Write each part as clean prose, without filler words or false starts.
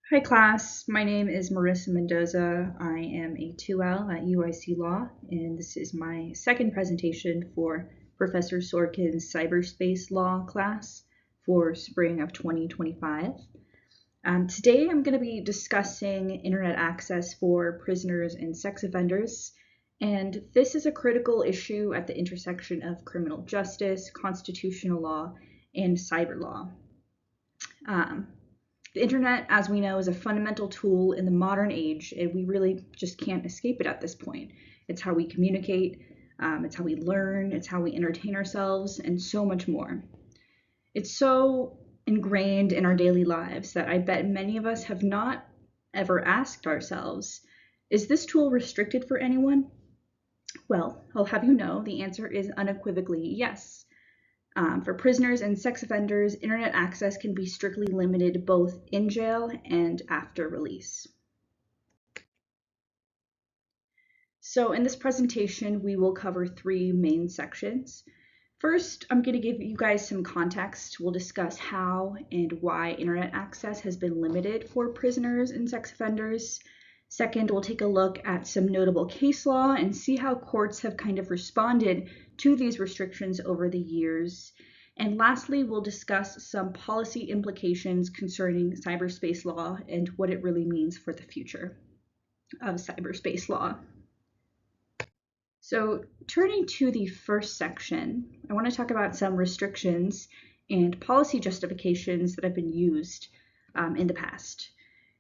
Hi class, my name is Marisa Mendoza. I am a 2L at UIC Law, and this is my second presentation for Professor Sorkin's Cyberspace Law class for spring of 2025. Today I'm going to be discussing internet access for prisoners and sex offenders, and this is a critical issue at the intersection of criminal justice, constitutional law, and cyber law. The internet, as we know, is a fundamental tool in the modern age, and we really just can't escape it at this point. It's how we communicate, it's how we learn, it's how we entertain ourselves, and so much more. It's so ingrained in our daily lives that I bet many of us have not ever asked ourselves, is this tool restricted for anyone? Well, I'll have you know the answer is unequivocally yes. For prisoners and sex offenders, internet access can be strictly limited both in jail and after release. So in this presentation, we will cover three main sections. First, I'm going to give you guys some context. We'll discuss how and why internet access has been limited for prisoners and sex offenders. Second, we'll take a look at some notable case law and see how courts have kind of responded to these restrictions over the years. And lastly, we'll discuss some policy implications concerning cyberspace law and what it really means for the future of cyberspace law. So turning to the first section, I want to talk about some restrictions and policy justifications that have been used in the past.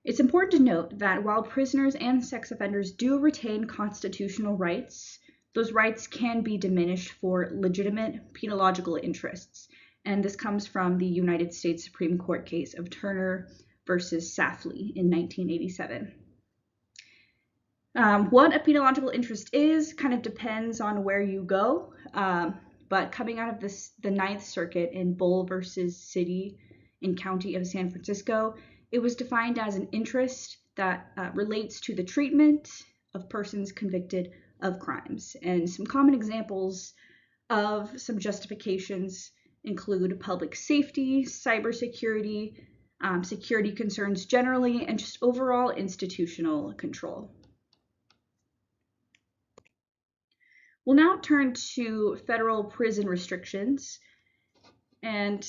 It's important to note that while prisoners and sex offenders do retain constitutional rights, those rights can be diminished for legitimate penological interests. And this comes from the United States Supreme Court case of Turner versus Safley in 1987. What a penological interest is kind of depends on where you go, but coming out of the Ninth Circuit in Bull versus City and County of San Francisco, it was defined as an interest that relates to the treatment of persons convicted of crimes. And some common examples of some justifications include public safety, cybersecurity, security concerns generally, and just overall institutional control. We'll now turn to federal prison restrictions. And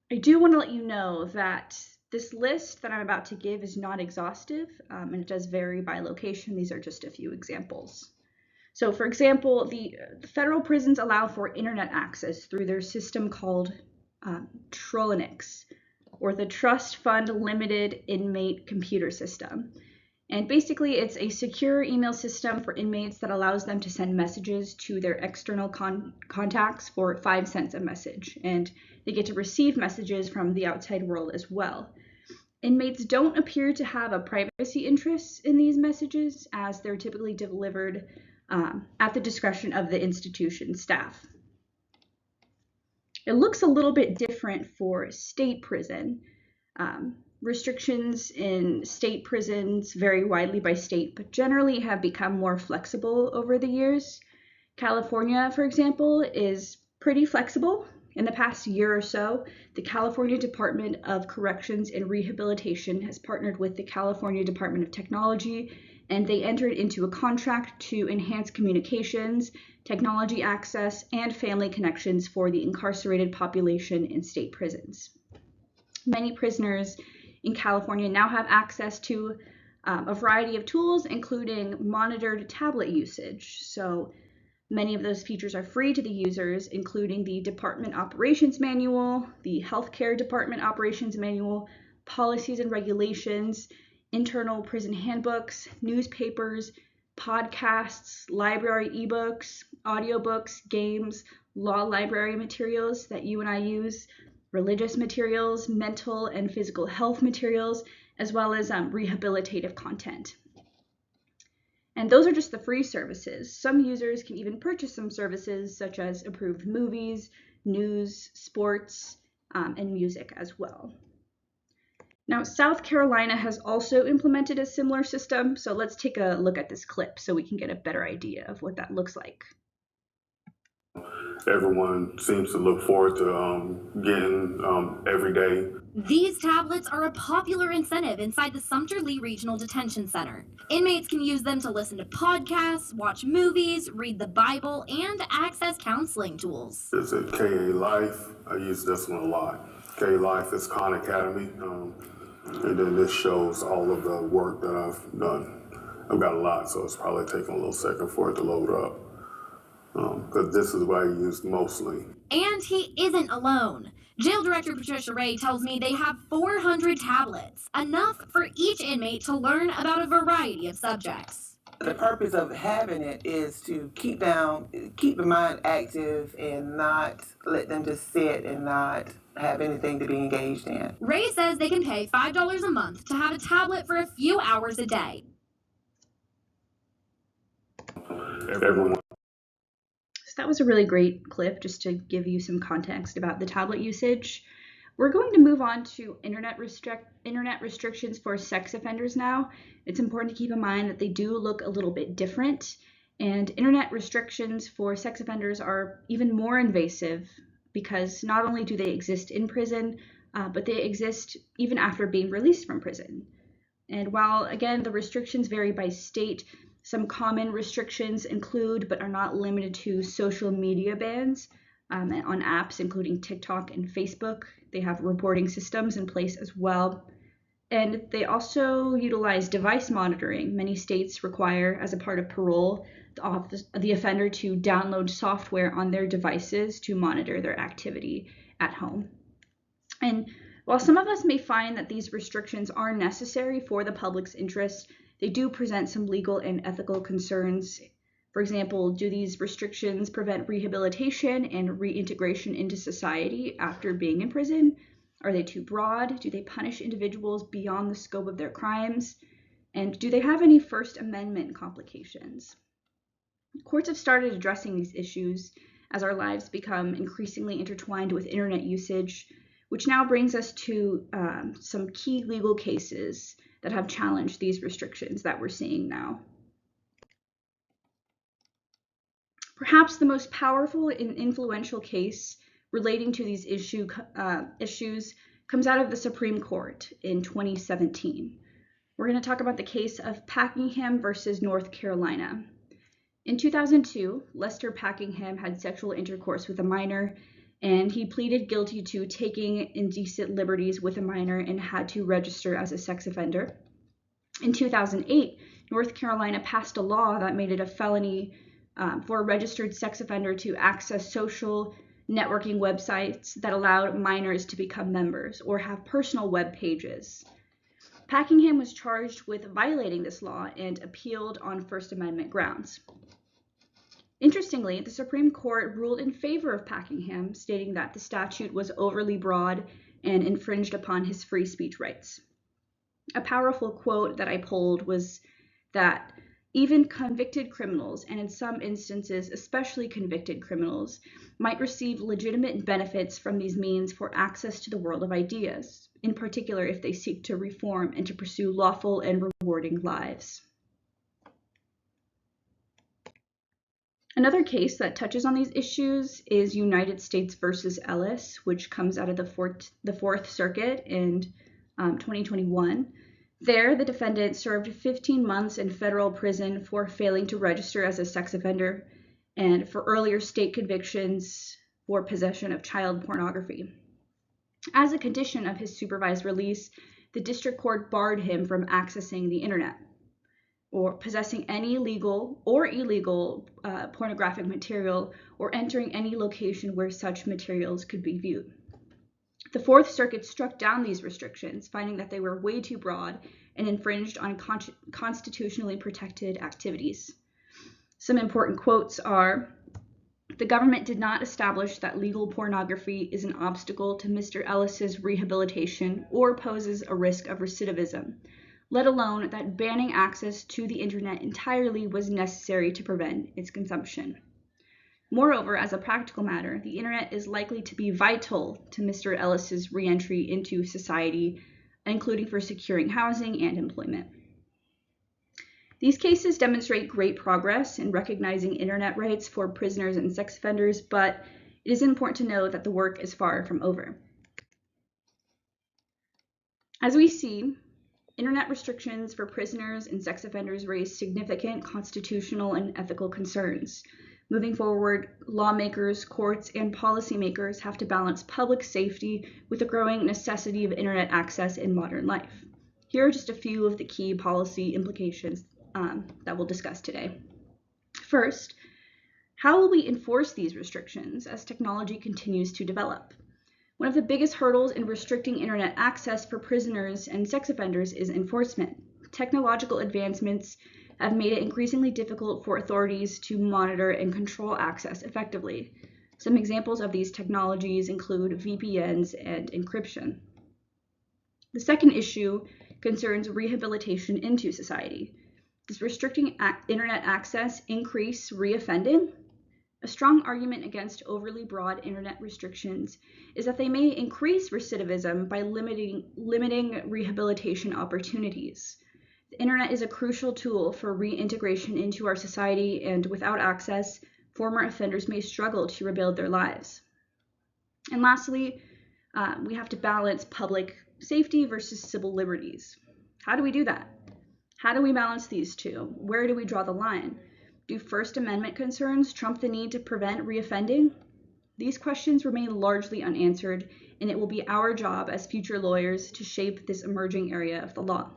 I do want to let you know that this list that I'm about to give is not exhaustive, and it does vary by location. These are just a few examples. So for example, the federal prisons allow for internet access through their system called Trolinix, or the Trust Fund Limited Inmate Computer System. And basically, it's a secure email system for inmates that allows them to send messages to their external contacts for 5 cents a message. And they get to receive messages from the outside world as well. Inmates don't appear to have a privacy interest in these messages, as they're typically delivered at the discretion of the institution staff. It looks a little bit different for state prison. Restrictions in state prisons vary widely by state, but generally have become more flexible over the years. California, for example, is pretty flexible. In the past year or so, the California Department of Corrections and Rehabilitation has partnered with the California Department of Technology, and they entered into a contract to enhance communications, technology access, and family connections for the incarcerated population in state prisons. Many prisoners in California now have access to a variety of tools, including monitored tablet usage. So many of those features are free to the users, including the Department Operations Manual, the Healthcare Department Operations Manual, policies and regulations, internal prison handbooks, newspapers, podcasts, library ebooks, audiobooks, games, law library materials that you and I use, religious materials, mental and physical health materials, as well as rehabilitative content. And those are just the free services. Some users can even purchase some services such as approved movies, news, sports, and music as well. Now, South Carolina has also implemented a similar system, so let's take a look at this clip so we can get a better idea of what that looks like. everyone seems to look forward to getting every day. These tablets are a popular incentive inside the Sumter Lee Regional Detention Center. Inmates can use them to listen to podcasts, watch movies, read the Bible, and access counseling tools. There's a KA Life. I use this one a lot. KA Life is Khan Academy. And then this shows all of the work that I've done. I've got a lot, so it's probably taking a little second for it to load up. Because this is what I use mostly. And he isn't alone. Jail Director Patricia Ray tells me they have 400 tablets, enough for each inmate to learn about a variety of subjects. The purpose of having it is to keep the mind active and not let them just sit and not have anything to be engaged in. Ray says they can pay $5 a month to have a tablet for a few hours a day. Everyone. So that was a really great clip just to give you some context about the tablet usage. We're going to move on to internet restrictions for sex offenders now. It's important to keep in mind that they do look a little bit different, and internet restrictions for sex offenders are even more invasive because not only do they exist in prison, but they exist even after being released from prison. And while, again, the restrictions vary by state, some common restrictions include, but are not limited to, social media bans on apps, including TikTok and Facebook. They have reporting systems in place as well. And they also utilize device monitoring. Many states require, as a part of parole, the offender to download software on their devices to monitor their activity at home. And while some of us may find that these restrictions are necessary for the public's interest, they do present some legal and ethical concerns. For example, do these restrictions prevent rehabilitation and reintegration into society after being in prison? Are they too broad? Do they punish individuals beyond the scope of their crimes? And do they have any First Amendment complications? Courts have started addressing these issues as our lives become increasingly intertwined with internet usage, which now brings us to some key legal cases that have challenged these restrictions that we're seeing now. Perhaps the most powerful and influential case relating to these issues comes out of the Supreme Court in 2017. We're going to talk about the case of Packingham versus North Carolina. In 2002, Lester Packingham had sexual intercourse with a minor, and he pleaded guilty to taking indecent liberties with a minor and had to register as a sex offender. In 2008, North Carolina passed a law that made it a felony for a registered sex offender to access social networking websites that allowed minors to become members or have personal web pages. Packingham was charged with violating this law and appealed on First Amendment grounds. Interestingly, the Supreme Court ruled in favor of Packingham, stating that the statute was overly broad and infringed upon his free speech rights. A powerful quote that I pulled was that even convicted criminals, and in some instances, especially convicted criminals, might receive legitimate benefits from these means for access to the world of ideas, in particular if they seek to reform and to pursue lawful and rewarding lives. Another case that touches on these issues is United States versus Ellis, which comes out of the Fourth Circuit in 2021. There, the defendant served 15 months in federal prison for failing to register as a sex offender and for earlier state convictions for possession of child pornography. As a condition of his supervised release, the district court barred him from accessing the internet or possessing any legal or illegal pornographic material or entering any location where such materials could be viewed. The Fourth Circuit struck down these restrictions, finding that they were way too broad and infringed on constitutionally protected activities. Some important quotes are, "The government did not establish that legal pornography is an obstacle to Mr. Ellis's rehabilitation or poses a risk of recidivism, let alone that banning access to the internet entirely was necessary to prevent its consumption. Moreover, as a practical matter, the internet is likely to be vital to Mr. Ellis's reentry into society, including for securing housing and employment." These cases demonstrate great progress in recognizing internet rights for prisoners and sex offenders, but it is important to know that the work is far from over. As we see, internet restrictions for prisoners and sex offenders raise significant constitutional and ethical concerns. Moving forward, lawmakers, courts, and policymakers have to balance public safety with the growing necessity of internet access in modern life. Here are just a few of the key policy implications that we'll discuss today. First, how will we enforce these restrictions as technology continues to develop? One of the biggest hurdles in restricting internet access for prisoners and sex offenders is enforcement. Technological advancements have made it increasingly difficult for authorities to monitor and control access effectively. Some examples of these technologies include VPNs and encryption. The second issue concerns rehabilitation into society. Does restricting internet access increase reoffending? A strong argument against overly broad internet restrictions is that they may increase recidivism by limiting rehabilitation opportunities. The internet is a crucial tool for reintegration into our society, and without access, former offenders may struggle to rebuild their lives. And lastly, we have to balance public safety versus civil liberties. How do we do that? How do we balance these two? Where do we draw the line? Do First Amendment concerns trump the need to prevent reoffending? These questions remain largely unanswered, and it will be our job as future lawyers to shape this emerging area of the law.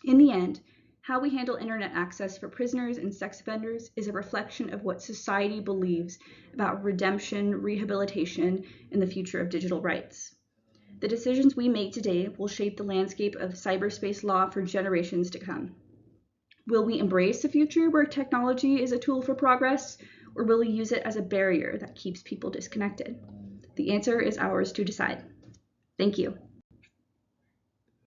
In the end, how we handle internet access for prisoners and sex offenders is a reflection of what society believes about redemption, rehabilitation, and the future of digital rights. The decisions we make today will shape the landscape of cyberspace law for generations to come. Will we embrace a future where technology is a tool for progress, or will we use it as a barrier that keeps people disconnected? The answer is ours to decide. Thank you.